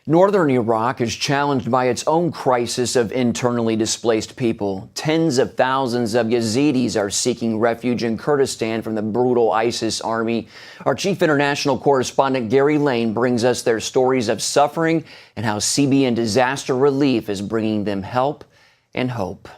Northern Iraq is challenged by its own crisis of internally displaced people. Tens of thousands of Yazidis are seeking refuge in Kurdistan from the brutal ISIS army. Our chief international correspondent Gary Lane brings us their stories of suffering and how CBN disaster relief is bringing them help and hope.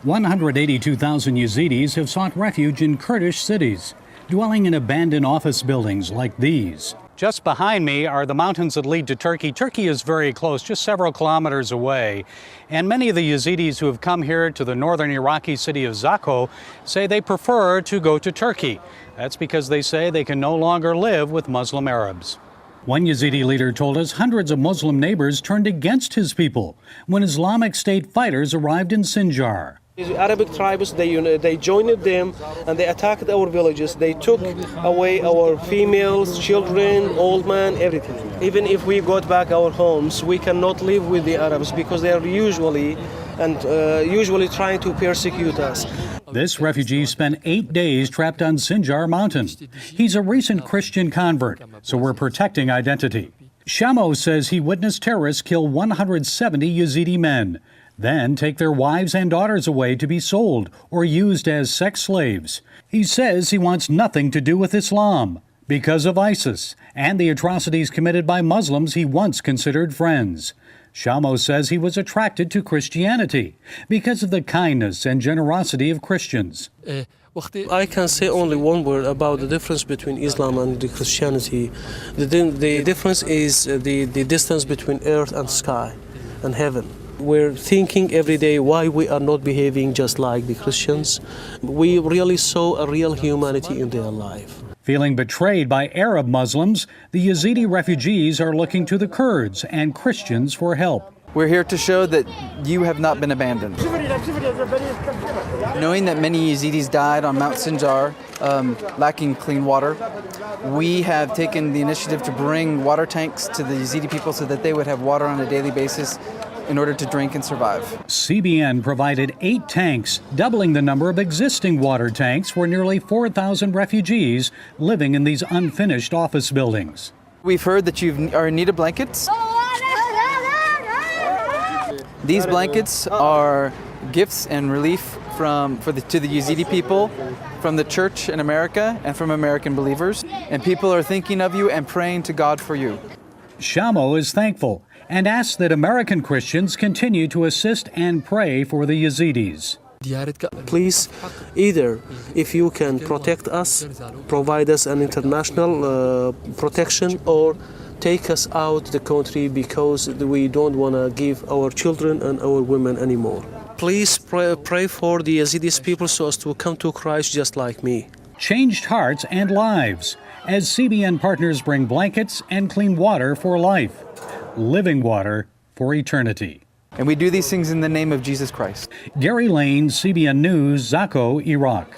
182,000 Yazidis have sought refuge in Kurdish cities, dwelling in abandoned office buildings like these. Just behind me are the mountains that lead to Turkey. Turkey is very close, just several kilometers away. And many of the Yazidis who have come here to the northern Iraqi city of Zakho say they prefer to go to Turkey. That's because they say they can no longer live with Muslim Arabs. One Yazidi leader told us hundreds of Muslim neighbors turned against his people when Islamic State fighters arrived in Sinjar. Arabic tribes, they joined them and they attacked our villages. They took away our females, children, old men, everything. Even if we got back our homes, we cannot live with the Arabs because they are usually trying to persecute us. This refugee spent 8 days trapped on Sinjar Mountain. He's a recent Christian convert, so we're protecting identity. Shamo says he witnessed terrorists kill 170 Yazidi men, then take their wives and daughters away to be sold or used as sex slaves. He says he wants nothing to do with Islam because of ISIS and the atrocities committed by Muslims he once considered friends. Shamo says he was attracted to Christianity because of the kindness and generosity of Christians. I can say only one word about the difference between Islam and the Christianity. The difference is the distance between earth and sky and heaven. We're thinking every day why we are not behaving just like the Christians. We really saw a real humanity in their life. Feeling betrayed by Arab Muslims, the Yazidi refugees are looking to the Kurds and Christians for help. We're here to show that you have not been abandoned. Knowing that many Yazidis died on Mount Sinjar, lacking clean water, we have taken the initiative to bring water tanks to the Yazidi people so that they would have water on a daily basis in order to drink and survive. CBN provided 8 tanks, doubling the number of existing water tanks for nearly 4,000 refugees living in these unfinished office buildings. We've heard that you are in need of blankets. These blankets are gifts and relief to the Yazidi people, from the church in America and from American believers. And people are thinking of you and praying to God for you. Shamo is thankful and asks that American Christians continue to assist and pray for the Yazidis. Please, either if you can protect us, provide us an international protection, or take us out the country because we don't want to give our children and our women anymore. Please pray for the Yazidis people so as to come to Christ just like me. Changed hearts and lives as CBN partners bring blankets and clean water for life. Living water for eternity. And we do these things in the name of Jesus Christ. Gary Lane, CBN News, Zakho, Iraq.